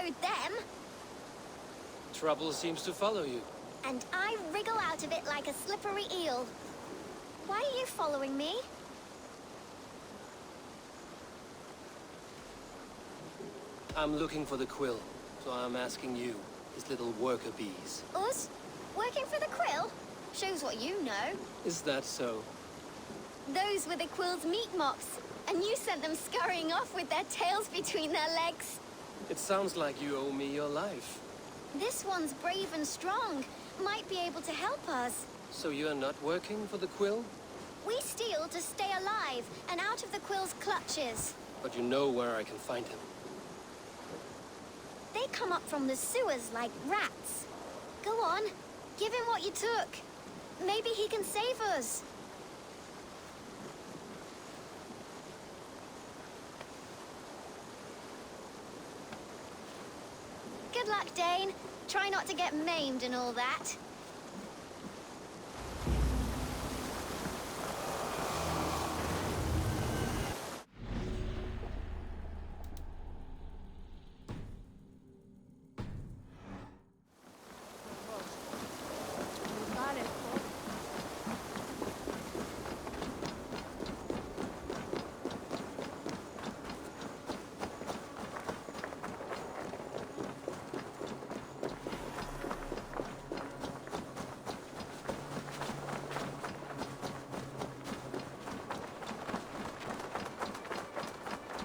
showed them. Trouble seems to follow you. And I wriggle out of it like a slippery eel. Why are you following me? I'm looking for the quill, so I'm asking you, his little worker bees. Us? Working for the quill? Shows what you know. Is that so? Those were the quill's meat mops, and you sent them scurrying off with their tails between their legs. It sounds like you owe me your life. This one's brave and strong. Might be able to help us. So you're not working for the quill? We steal to stay alive and out of the quill's clutches. But you know where I can find him. They come up from the sewers like rats. Go on, give him what you took. Maybe he can save us. Good luck, Dane. Try not to get maimed and all that.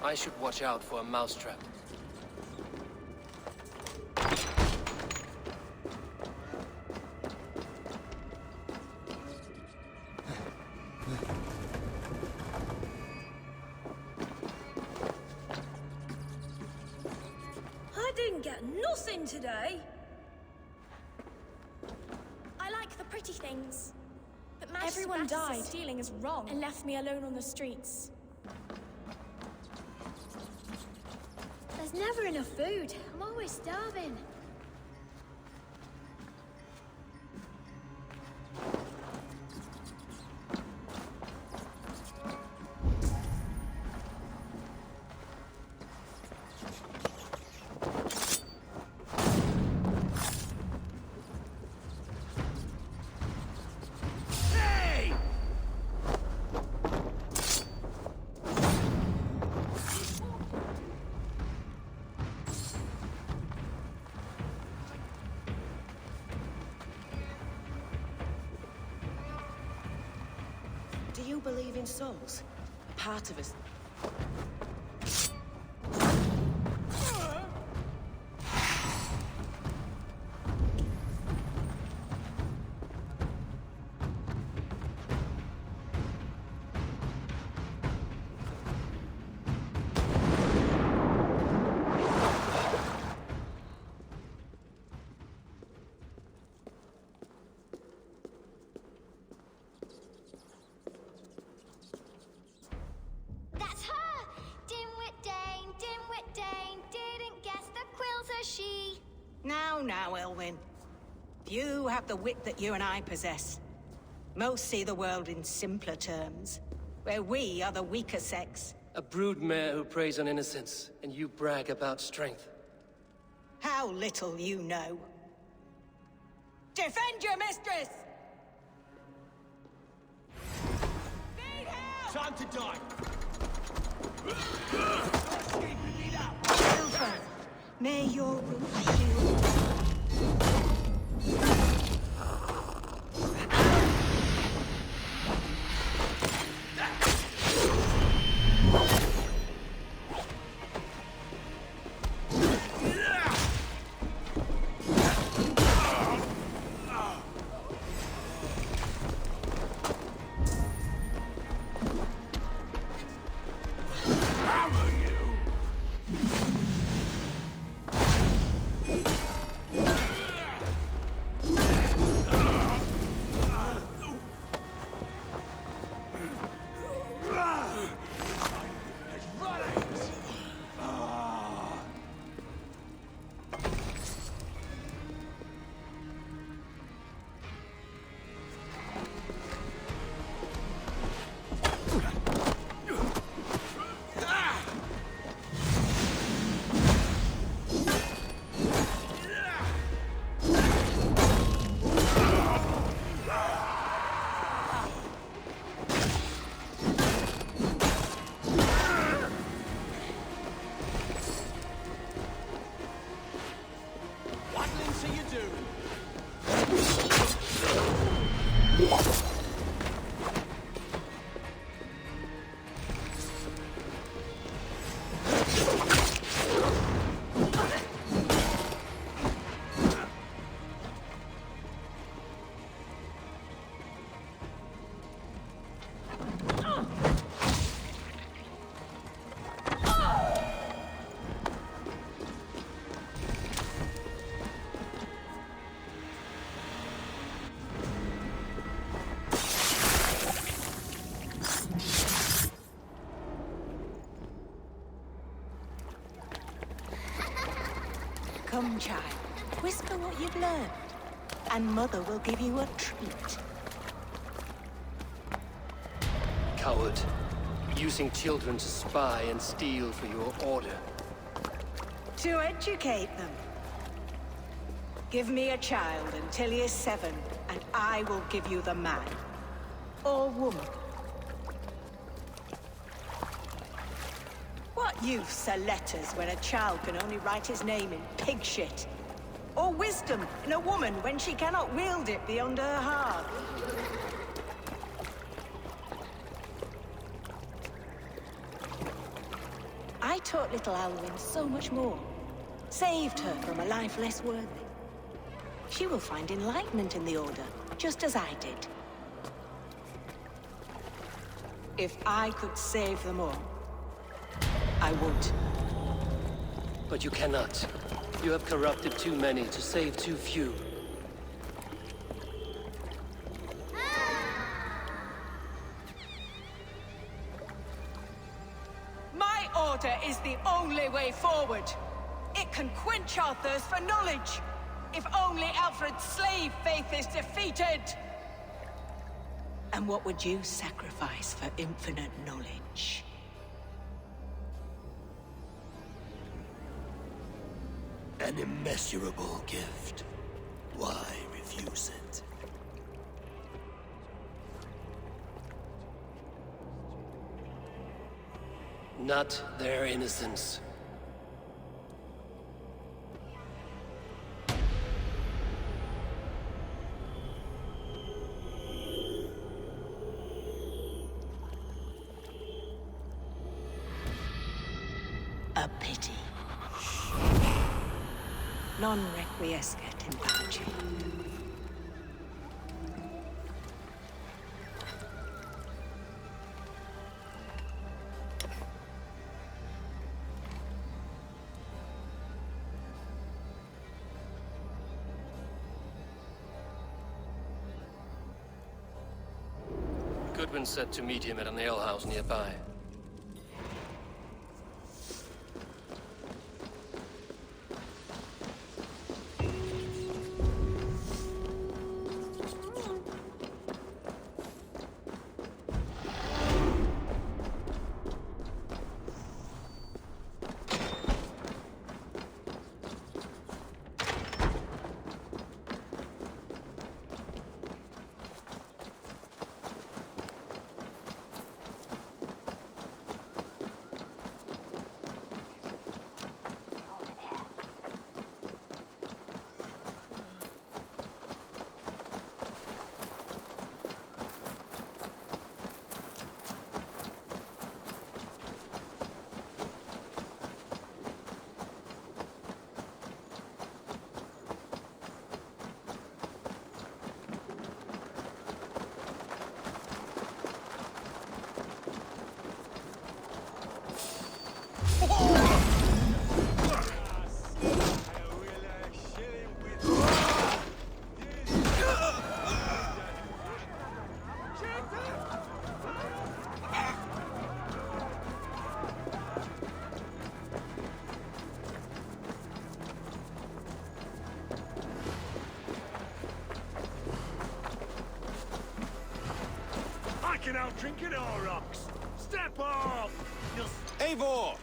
I should watch out for a mousetrap. I didn't get nothing today. I like the pretty things. But Everyone died. Stealing is wrong. And left me alone on the streets. There's never enough food. I'm always starving. Do you believe in souls? Part of us. That's her! Dimwit Dane, didn't guess the quill's a she. Now, Elwyn. Few have the wit that you and I possess. Most see the world in simpler terms, where we are the weaker sex. A broodmare who preys on innocence, and you brag about strength. How little you know. Defend your mistress! Need help! Time to die! Silver, may your roots shield. Come, child. Whisper what you've learned, and Mother will give you a treat. Coward. Using children to spy and steal for your order. To educate them. Give me a child until he is 7, and I will give you the man. Or woman. What use are letters when a child can only write his name in pig shit? Or wisdom in a woman when she cannot wield it beyond her heart? I taught little Alwyn so much more. Saved her from a life less worthy. She will find enlightenment in the Order, just as I did. If I could save them all, I would. But you cannot. You have corrupted too many to save too few. My order is the only way forward. It can quench our thirst for knowledge. If only Alfred's slave faith is defeated. And what would you sacrifice for infinite knowledge? An immeasurable gift. Why refuse it? Not their innocence. A pity. Non requiescat in pace. Goodwin said to meet him at an alehouse nearby. Fucking out drinking our rocks! Step off! Eivor!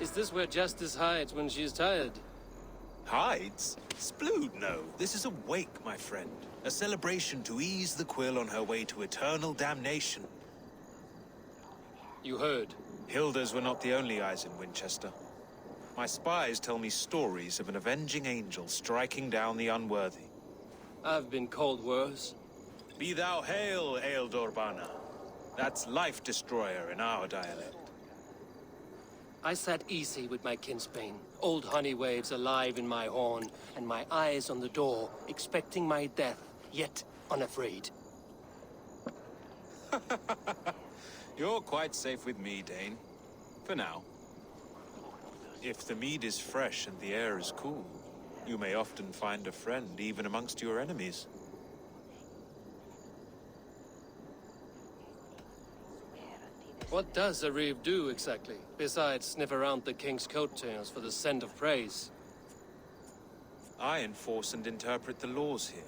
Is this where Justice hides when she's tired? Hides? Splood, no. This is a wake, my friend. A celebration to ease the Quill on her way to eternal damnation. You heard. Hilda's were not the only eyes in Winchester. My spies tell me stories of an avenging angel striking down the unworthy. I've been called worse. Be thou hail, Ealdor Bana. That's Life Destroyer in our dialect. I sat easy with my kinsbane, old honey waves alive in my horn, and my eyes on the door, expecting my death, yet unafraid. You're quite safe with me, Dane. For now. If the mead is fresh and the air is cool, you may often find a friend even amongst your enemies. What does a reeve do exactly, besides sniff around the king's coattails for the scent of praise? I enforce and interpret the laws here.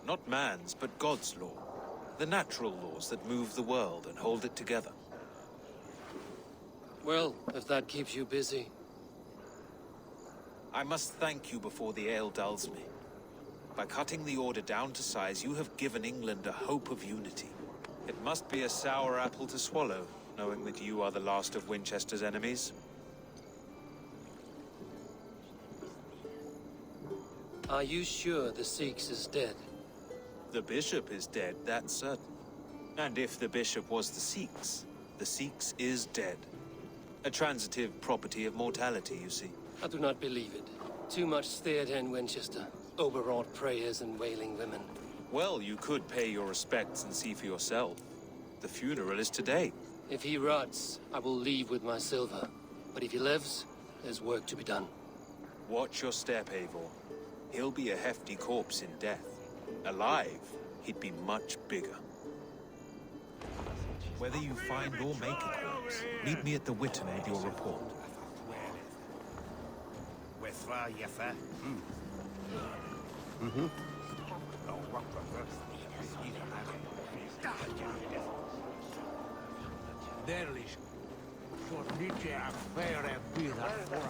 Not man's, but God's law. The natural laws that move the world and hold it together. Well, if that keeps you busy. I must thank you before the ale dulls me. By cutting the order down to size, you have given England a hope of unity. It must be a sour apple to swallow, knowing that you are the last of Winchester's enemies. Are you sure the Sikhs is dead? The bishop is dead, that's certain. And if the bishop was the Sikhs is dead. A transitive property of mortality, you see. I do not believe it. Too much theatre in Winchester. Overwrought prayers and wailing women. Well, you could pay your respects and see for yourself. The funeral is today. If he rots, I will leave with my silver. But if he lives, there's work to be done. Watch your step, Eivor. He'll be a hefty corpse in death. Alive, he'd be much bigger. Whether you find or make a corpse, meet me at the Witten with your report. Derlish. Sornice a faire vida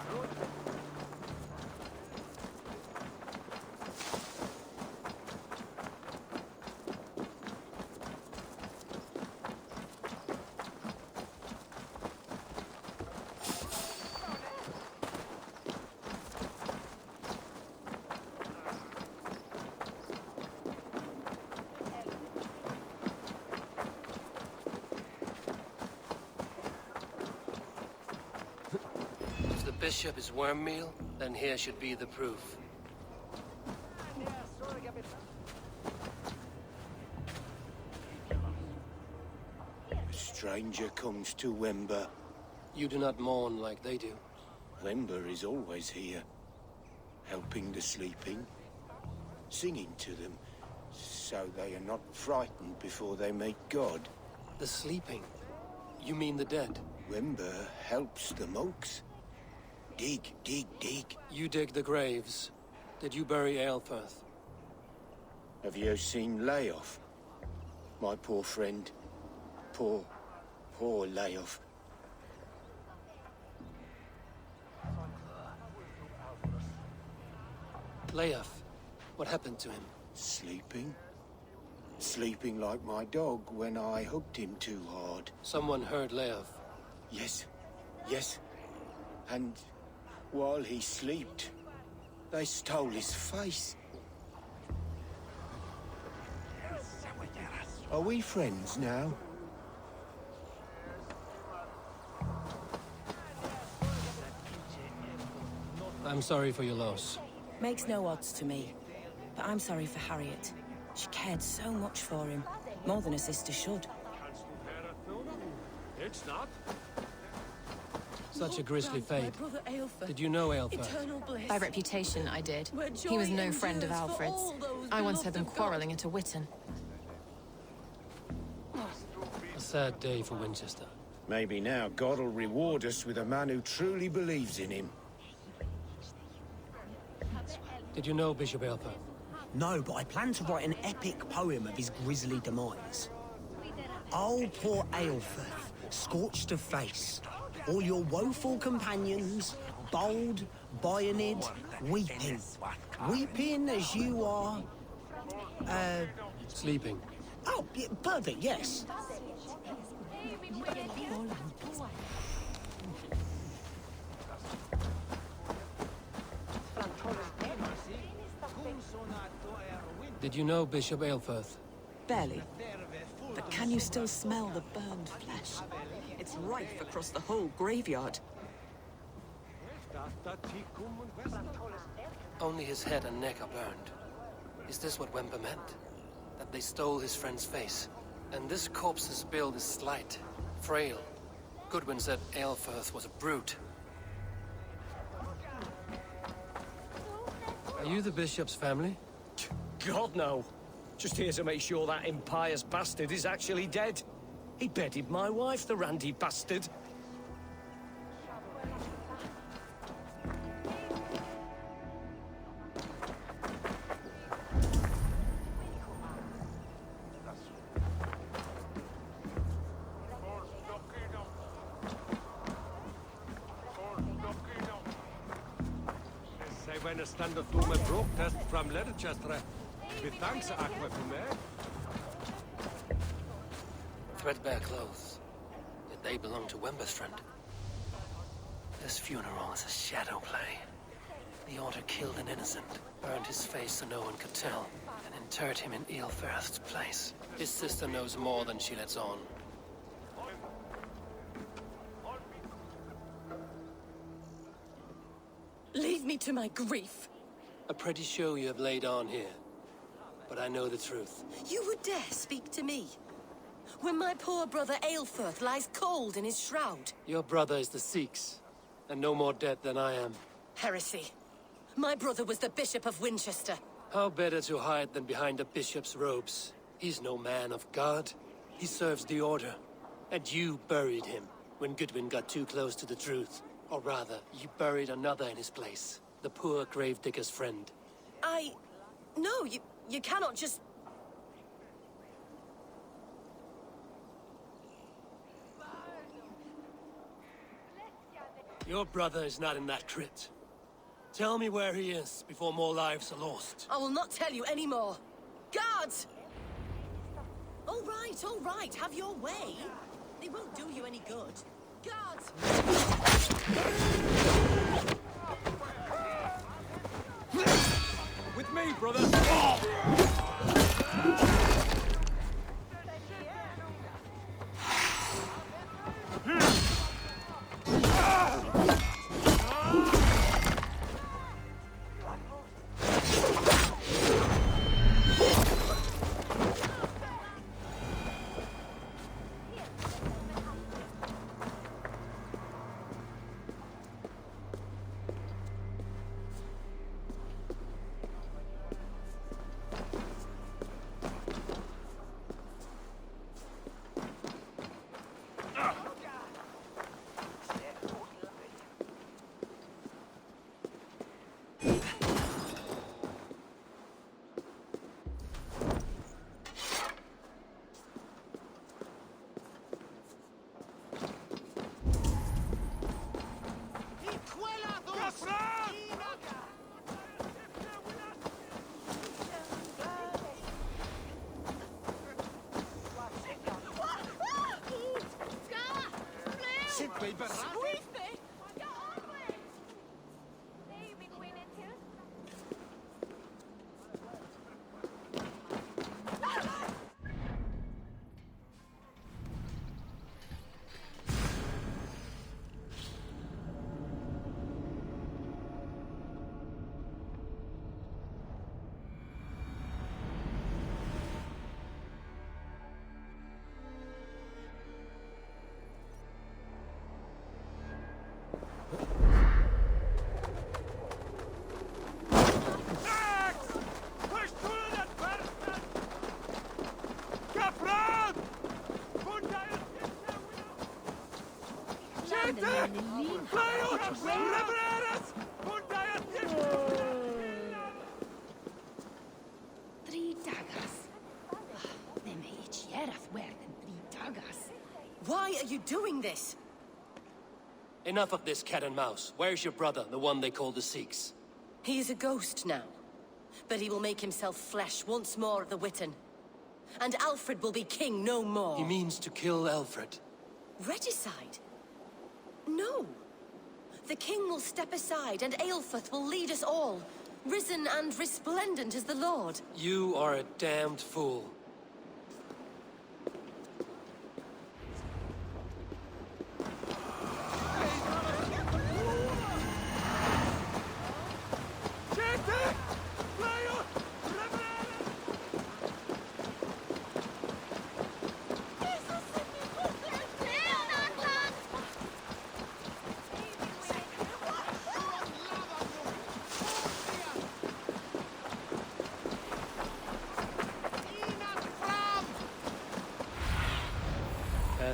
fora. If the bishop is worm meal, then here should be the proof. A stranger comes to Wember. You do not mourn like they do. Wember is always here, helping the sleeping, singing to them, so they are not frightened before they meet God. The sleeping? You mean the dead? Wember helps the monks. Dig, dig, dig. You dig the graves. Did you bury Aelfirth? Have you seen Layoff? My poor friend. Poor Layoff. Leof, what happened to him? Sleeping? Sleeping like my dog when I hooked him too hard. Someone heard Leof. Yes, yes. And while he slept, they stole his face. Are we friends now? I'm sorry for your loss. Makes no odds to me. But I'm sorry for Harriet. She cared so much for him. More than a sister should. It's not. Such a grisly My fate. brother Aelfir. Did you know Aelfirth? Eternal bliss. By reputation, I did. Where He was joy no friend of endures for Alfred's. all those I once heard beloved them of God. quarreling at a Witten. A sad day for Winchester. Maybe now God will reward us with a man who truly believes in him. Did you know Bishop Aelfirth? No, but I plan to write an epic poem of his grisly demise. Oh, poor Aelfirth, scorched of face. All your woeful companions, bold, bayonid, weeping. Weeping as you are... Sleeping. Oh, yeah, perfect, yes. Did you know Bishop Aelfirth? Barely. But can you still smell the burned flesh? It's rife across the whole graveyard. Only his head and neck are burned. Is this what Wember meant? That they stole his friend's face? And this corpse's build is slight, frail. Goodwin said Aelfirth was a brute. Are you the bishop's family? God, no. Just here to make sure that impious bastard is actually dead. He bedded my wife, the randy bastard. Say when a stand of doom and broke test from Leicester. With thanks, Aqua from there. Threadbare clothes. Did they belong to Wemberstrand? This funeral is a shadow play. The Order killed an innocent, burned his face so no one could tell, and interred him in Aelfirth's place. His sister knows more than she lets on. Leave me to my grief. A pretty show you have laid on here. But I know the truth. You would dare speak to me? When my poor brother Aelfirth lies cold in his shroud. Your brother is the Sikhs, and no more dead than I am. Heresy. My brother was the Bishop of Winchester. How better to hide than behind a bishop's robes? He's no man of God. He serves the Order. And you buried him when Goodwin got too close to the truth. Or rather, you buried another in his place. The poor gravedigger's friend. No, you cannot just... Your brother is not in that crypt. Tell me where he is before more lives are lost. I will not tell you any more. Guards! All right, have your way. They won't do you any good. Guards! With me, brother! Why are you doing this? Enough of this cat and mouse. Where's your brother, the one they call the Sikhs? He is a ghost now. But he will make himself flesh once more of the Witten. And Alfred will be king no more. He means to kill Alfred. Regicide? No. The king will step aside and Aelfirth will lead us all. Risen and resplendent as the Lord. You are a damned fool.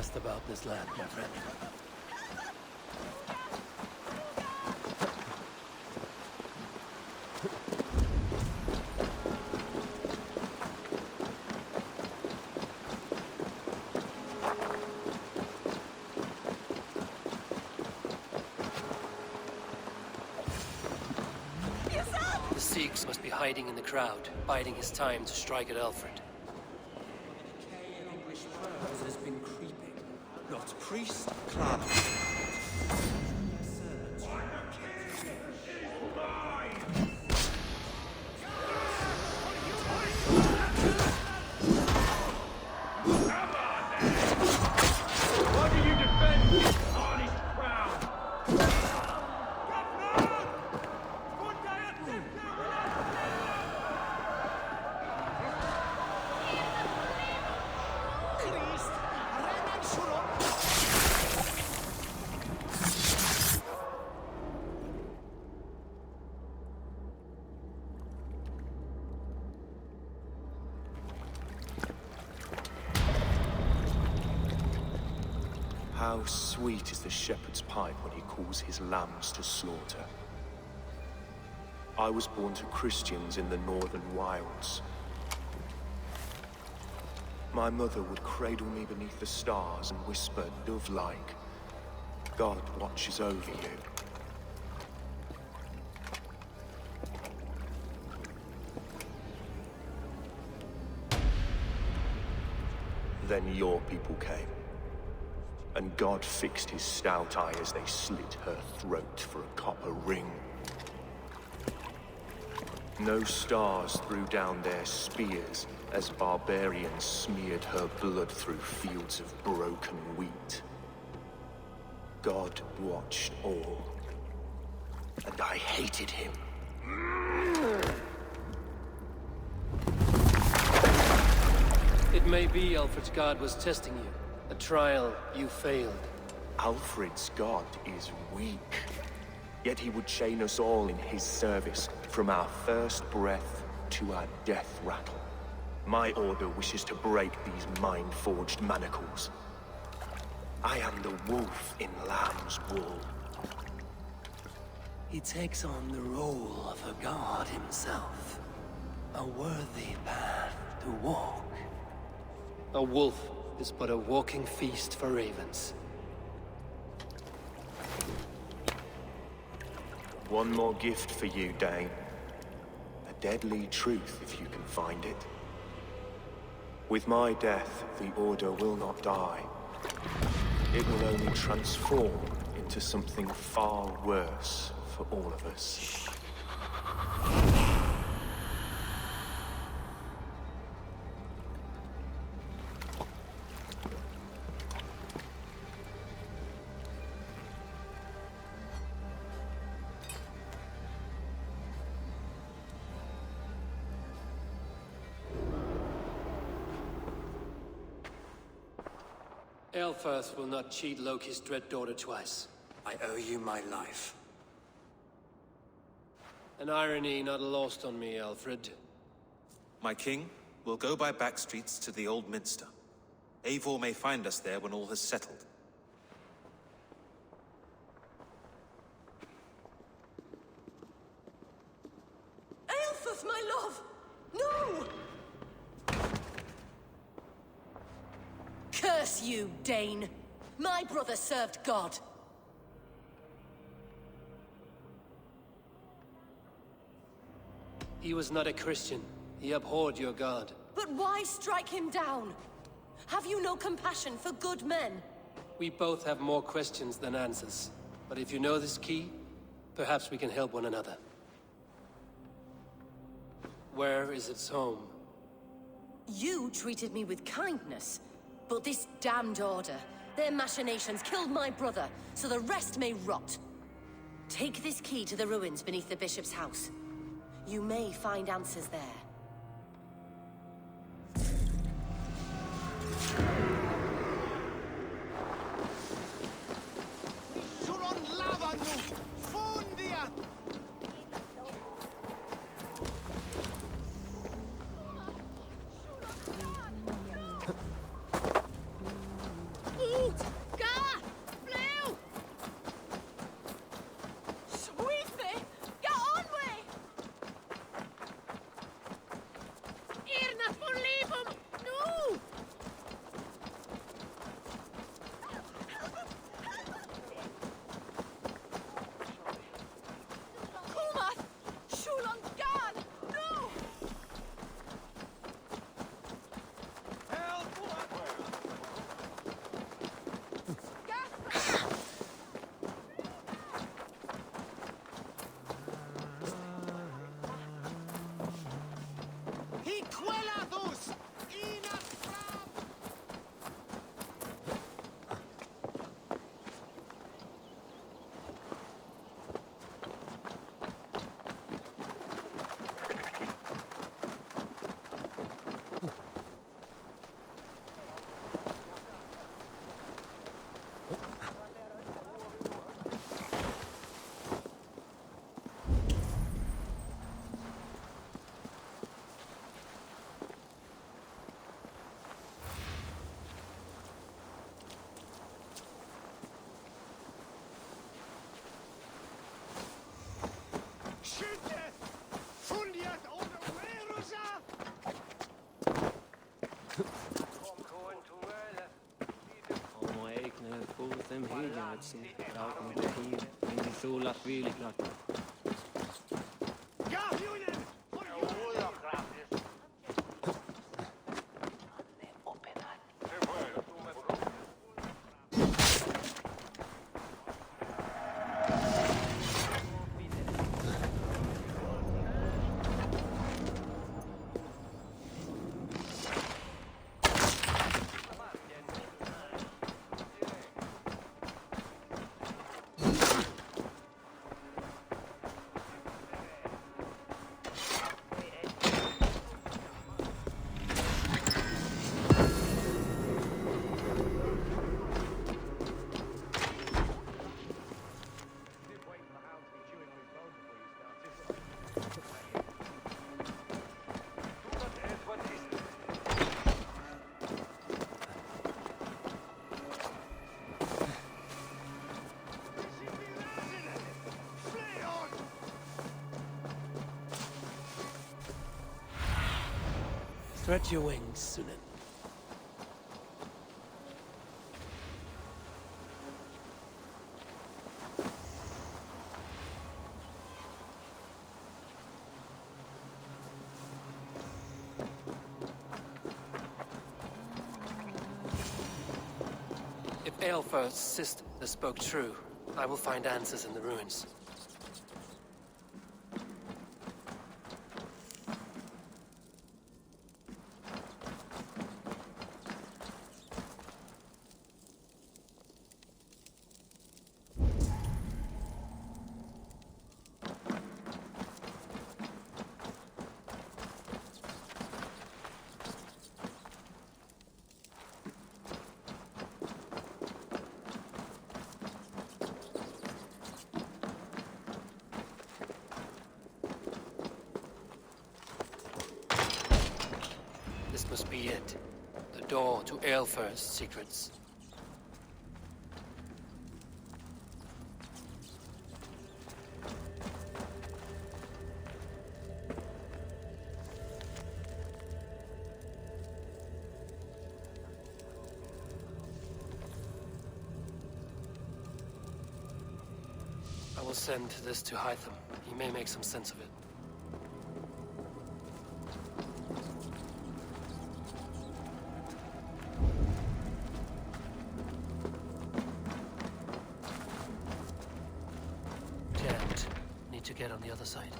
asked about this lad, my friend. The Sikhs must be hiding in the crowd, biding his time to strike at Alfred. English prose has been creeping. Not priest, clerk. Why do you defend this honest crowd? How sweet is the shepherd's pipe when he calls his lambs to slaughter. I was born to Christians in the northern wilds. My mother would cradle me beneath the stars and whisper, dove-like, God watches over you. Then your people came. And God fixed his stout eye as they slit her throat for a copper ring. No stars threw down their spears as barbarians smeared her blood through fields of broken wheat. God watched all, and I hated him. It may be Alfred's god was testing you. A trial you failed. Alfred's god is weak. Yet he would chain us all in his service, from our first breath to our death rattle. My order wishes to break these mind-forged manacles. I am the wolf in lamb's wool. He takes on the role of a god himself. A worthy path to walk. A wolf is but a walking feast for ravens. One more gift for you, Dane. A deadly truth, if you can find it. With my death, the Order will not die. It will only transform into something far worse for all of us. Aelfirth will not cheat Loki's dread daughter twice. I owe you my life. An irony not lost on me, Alfred. My king, we'll go by back streets to the Old Minster. Eivor may find us there when all has settled. Aelfirth, my love! No! Curse you, Dane! My brother served God. He was not a Christian. He abhorred your god. But why strike him down? Have you no compassion for good men? We both have more questions than answers. But if you know this key, perhaps we can help one another. Where is its home? You treated me with kindness. But this damned Order, their machinations killed my brother, so the rest may rot. Take this key to the ruins beneath the Bishop's house. You may find answers there. Oma egna kuultem hiljatsin, kaupungin hiin, niin sulla viiliklat. Spread your wings, Sunan. If Aelfir's sister spoke true, I will find answers in the ruins. This must be it. The door to Aelfir's secrets. I will send this to Hytham. He may make some sense of it. Can't. Need to get on the other side.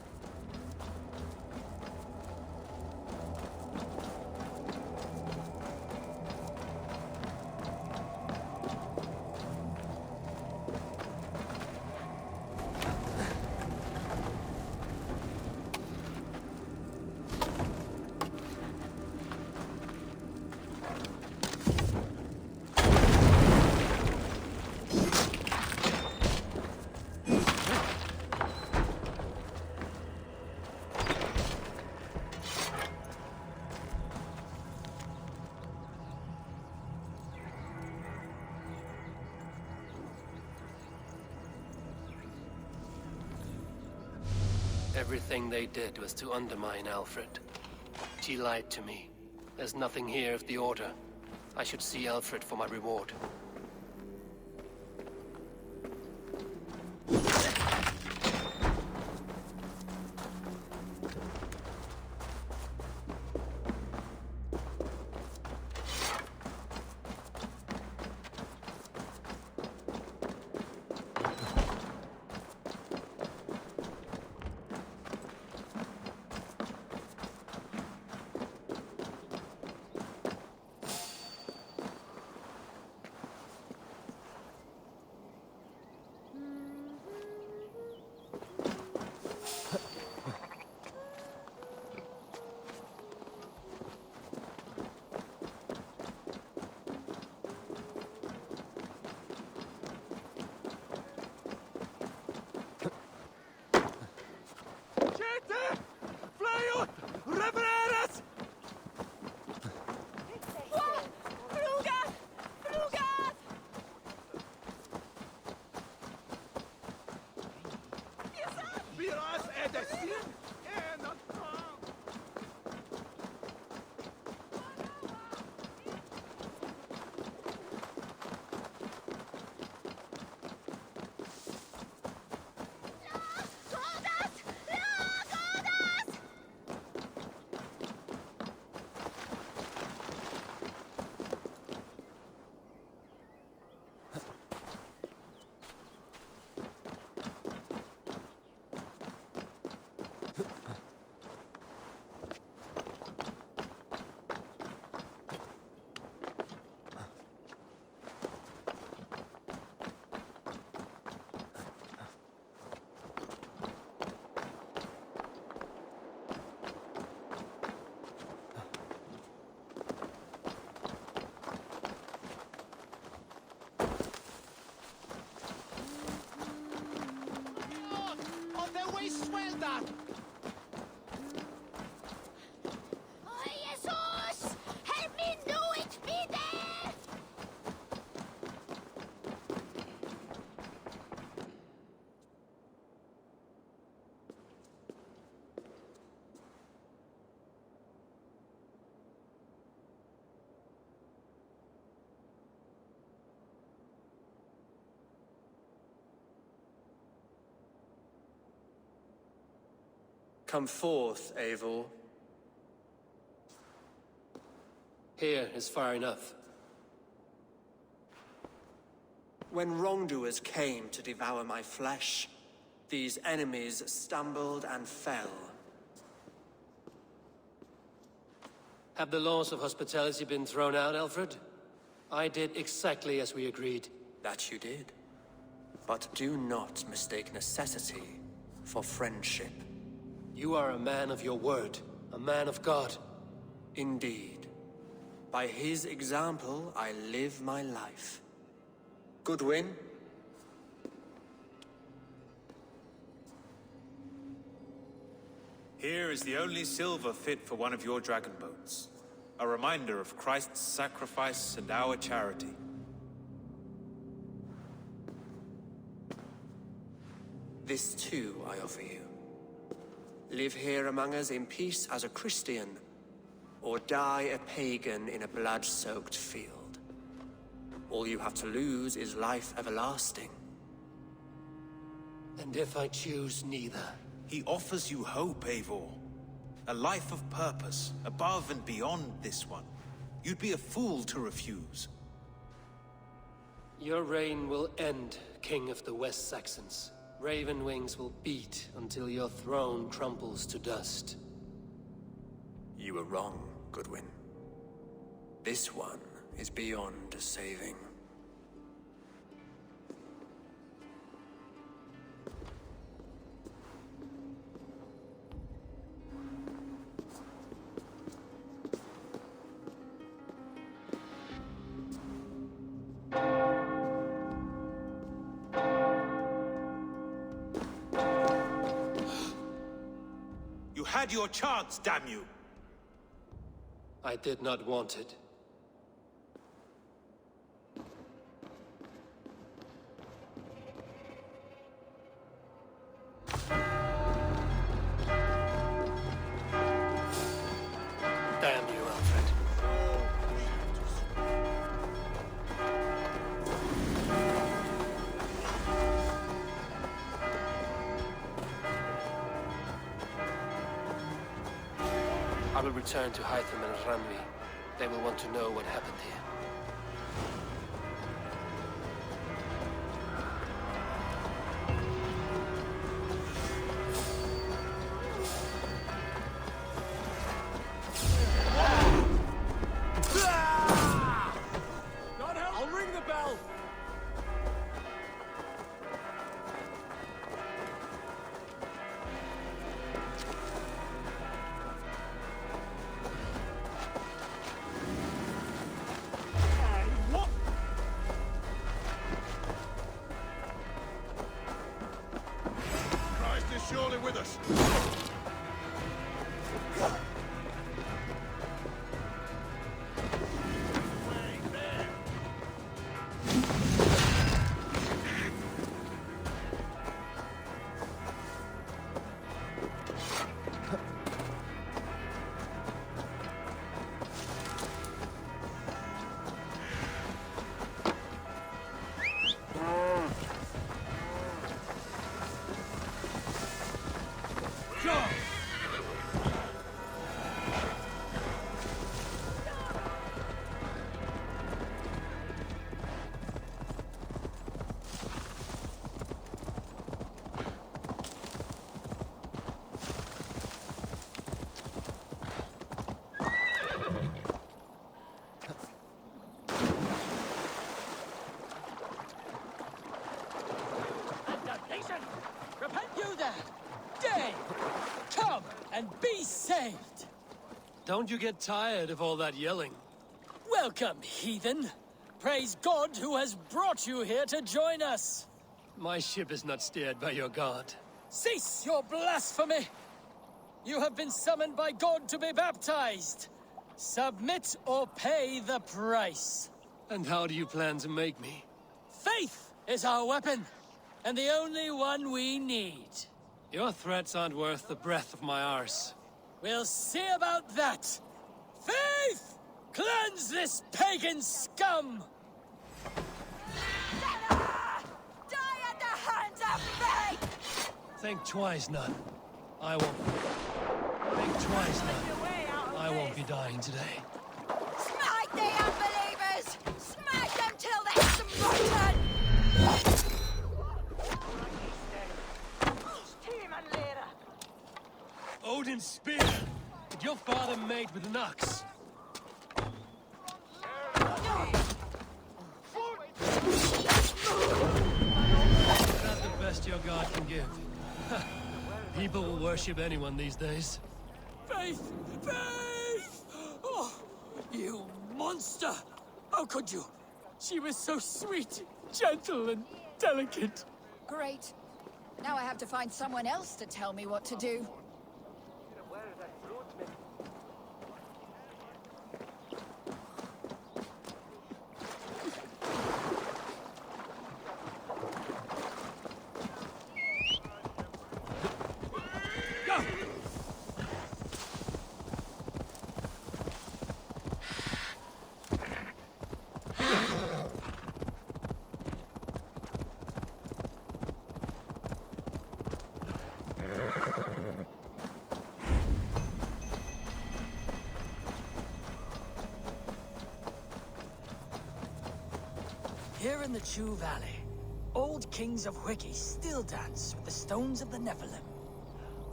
Everything they did was to undermine Alfred. She lied to me. There's nothing here of the Order. I should see Alfred for my reward. Oh, Jesus! Help me know it be there! Come forth, Eivor. Here is far enough. When wrongdoers came to devour my flesh, these enemies stumbled and fell. Have the laws of hospitality been thrown out, Alfred? I did exactly as we agreed. That you did. But do not mistake necessity for friendship. You are a man of your word, a man of God. Indeed. By his example, I live my life. Goodwin? Here is the only silver fit for one of your dragon boats. A reminder of Christ's sacrifice and our charity. This too I offer you. Live here among us in peace as a Christian, or die a pagan in a blood-soaked field. All you have to lose is life everlasting. And if I choose neither? He offers you hope, Eivor. A life of purpose, above and beyond this one. You'd be a fool to refuse. Your reign will end, King of the West Saxons. Raven wings will beat until your throne crumples to dust. You were wrong, Goodwin. This one is beyond saving. You had your chance, damn you! I did not want it. Damn you, Alfred. I will return to Hytham and Randvi. They will want to know what happened here. I'll ring the bell! Christ is surely with us. Repent you there! Day! Come and be saved! Don't you get tired of all that yelling? Welcome, heathen! Praise God who has brought you here to join us! My ship is not steered by your god. Cease your blasphemy! You have been summoned by God to be baptized. Submit or pay the price. And how do you plan to make me? Faith is our weapon, and the only one we need. Your threats aren't worth the breath of my arse. We'll see about that. Faith! Cleanse this pagan scum! Die at the hands of Faith! Think twice, Nun. I won't. Think twice, Nun. I won't be dying today. Smite the unbelievers! Smite them till they're rotten! Odin's spear! Did your father mate with an ox? Not the best your god can give. People will worship anyone these days. Faith! Faith! Oh, you monster! How could you? She was so sweet, gentle, and delicate. Great. Now I have to find someone else to tell me what to do. Here in the Chew Valley, old kings of Wiki still dance with the stones of the Nephilim.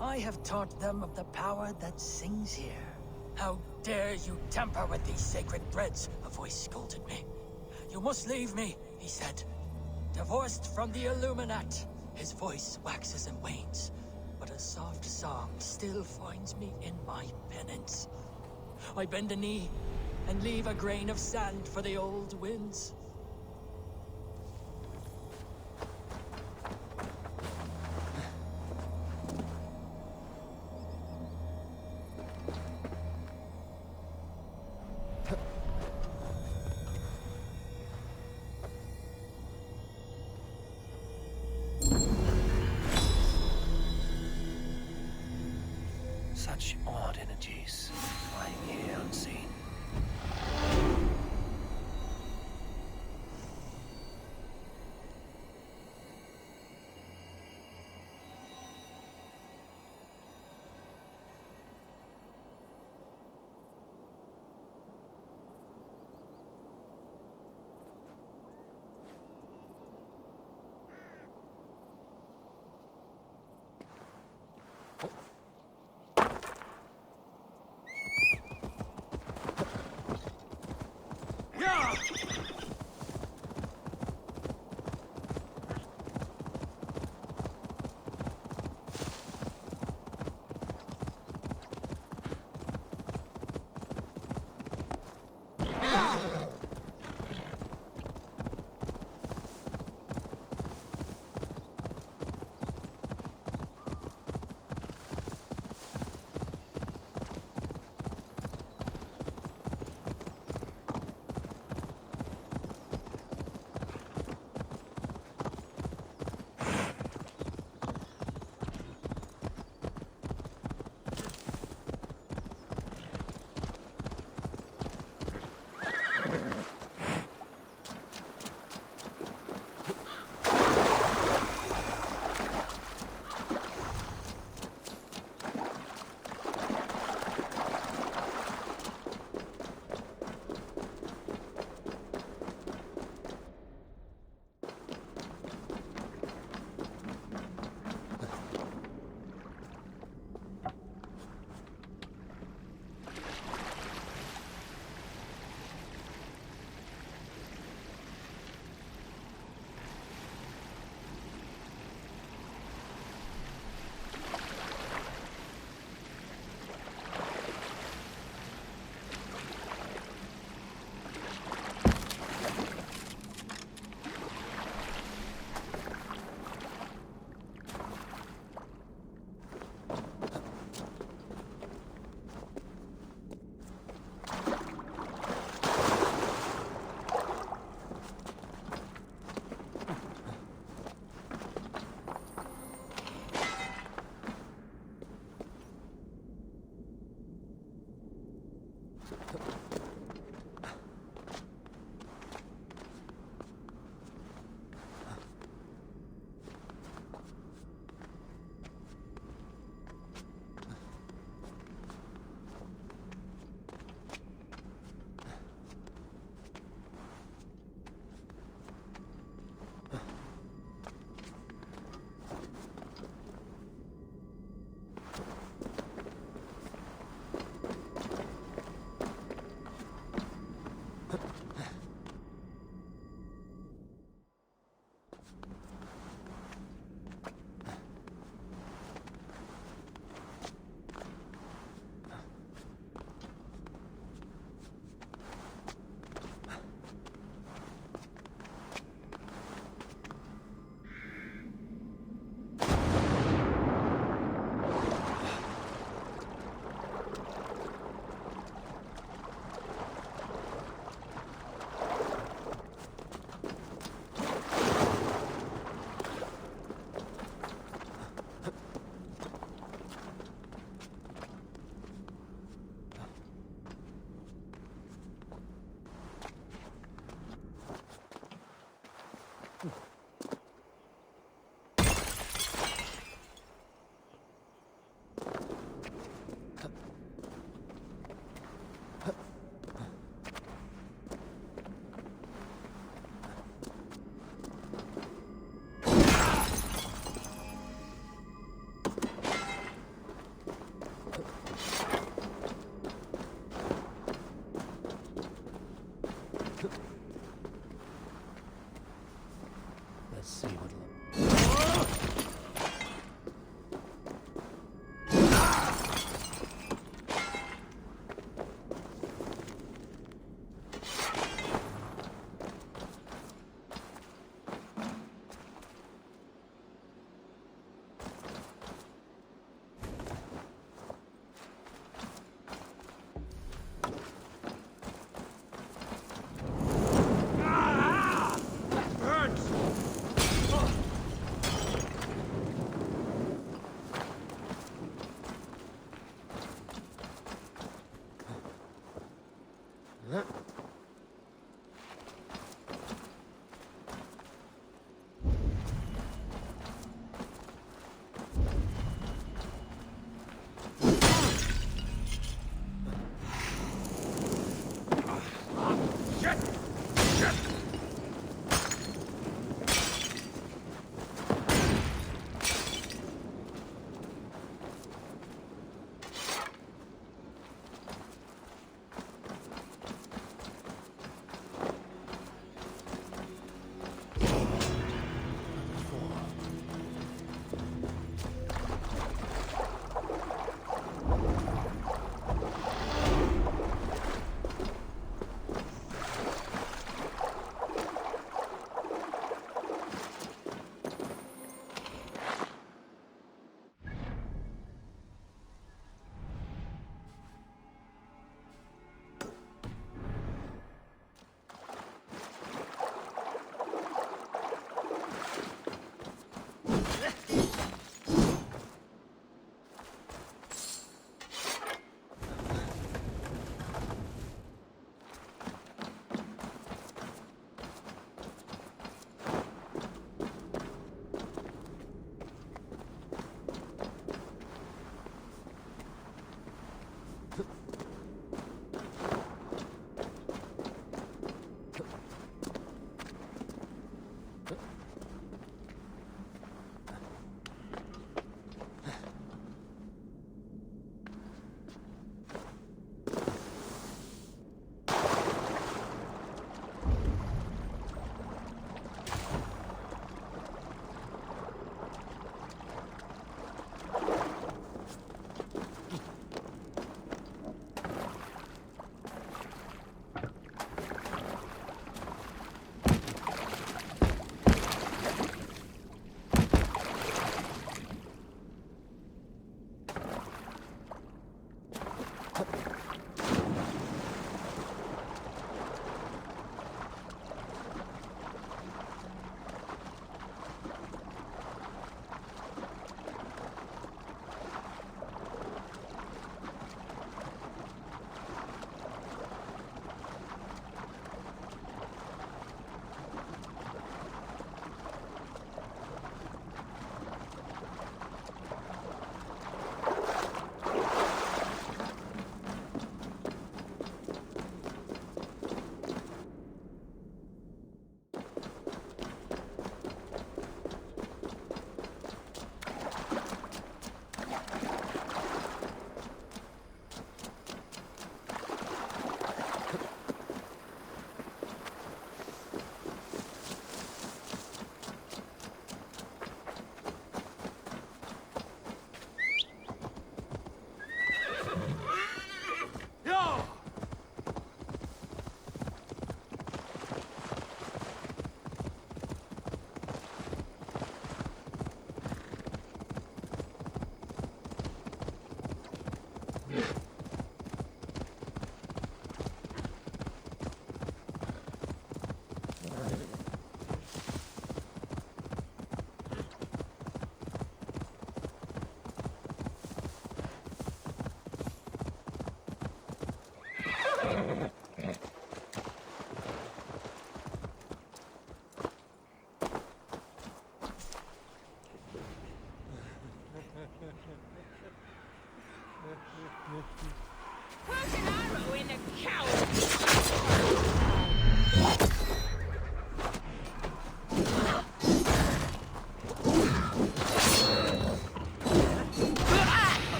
I have taught them of the power that sings here. How dare you tamper with these sacred threads? A voice scolded me. You must leave me, he said. Divorced from the Illuminat. His voice waxes and wanes, but a soft song still finds me in my penance. I bend a knee and leave a grain of sand for the old winds. Such odd energies, flying here unseen. see what'll...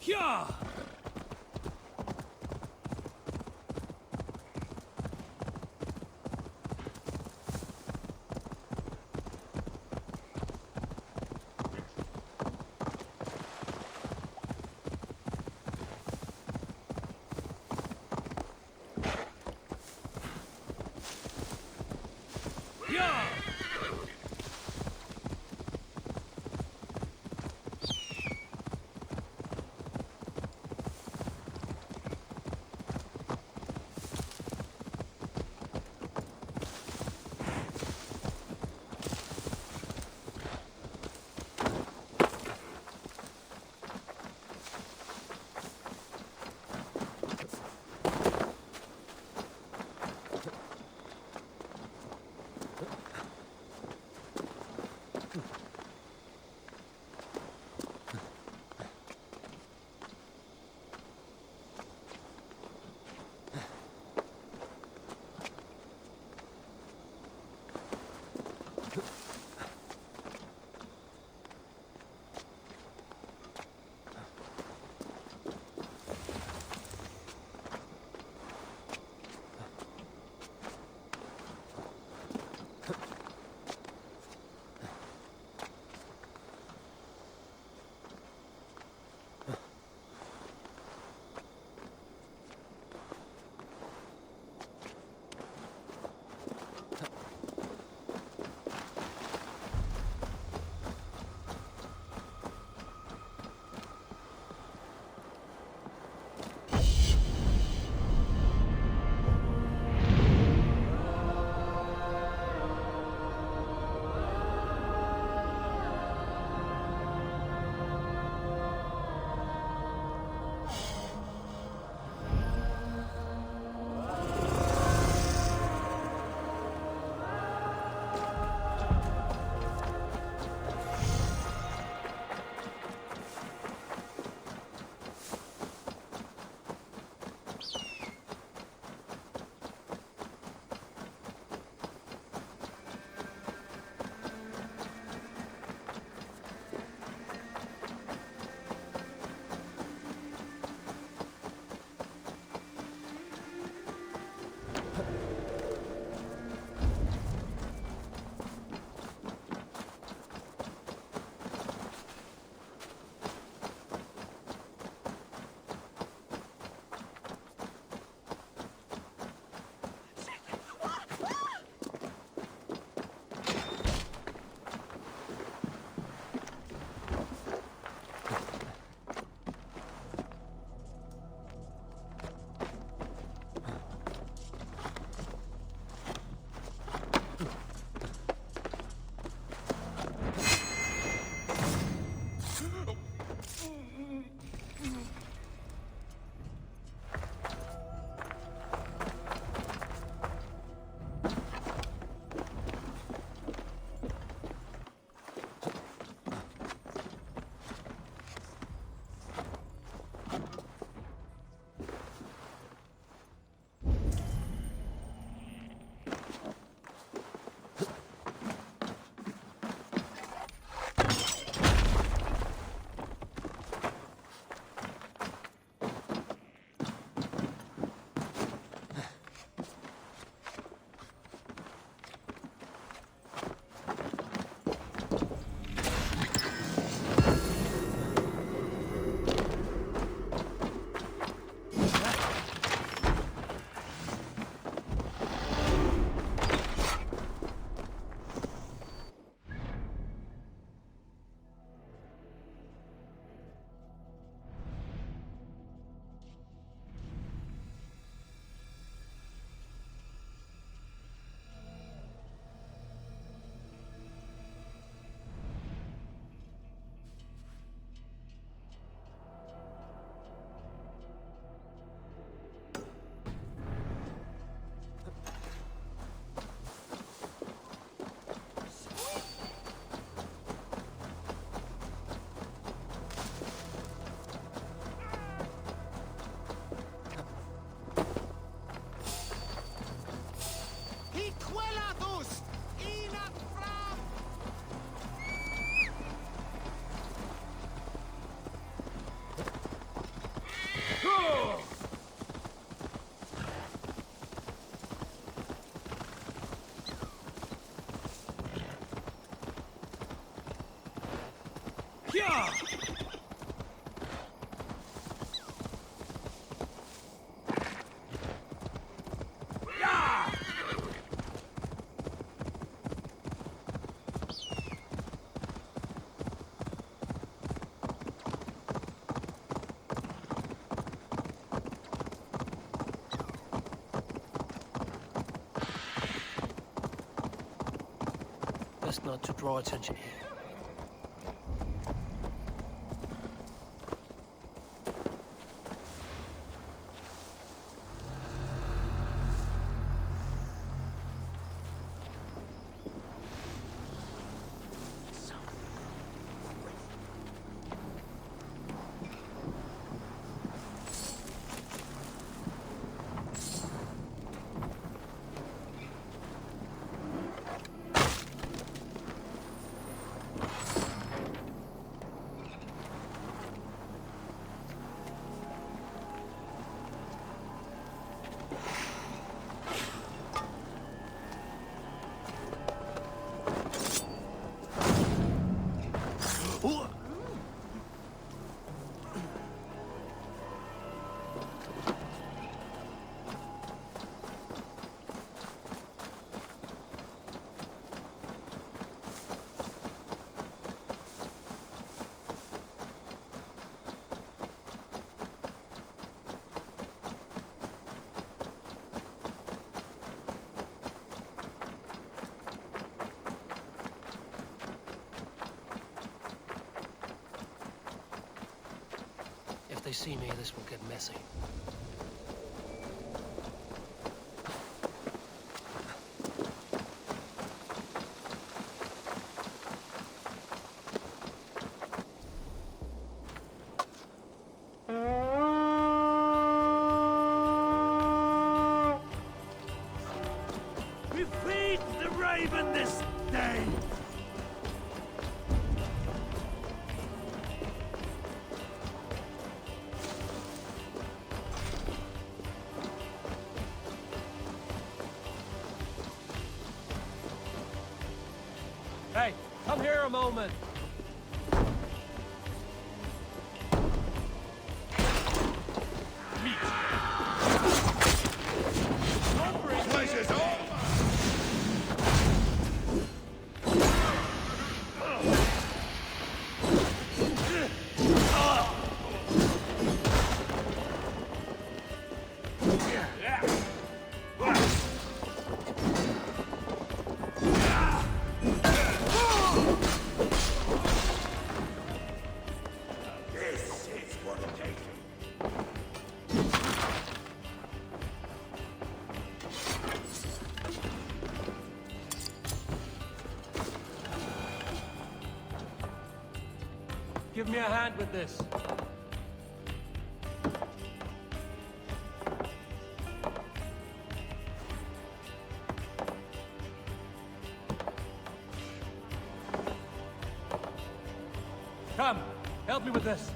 Yeah! Yeah! Best not to draw attention here. If they see me, this will get messy. We feed the raven this day! Hey, come here a moment. Pleasure's all Give me a hand with this. Come, help me with this.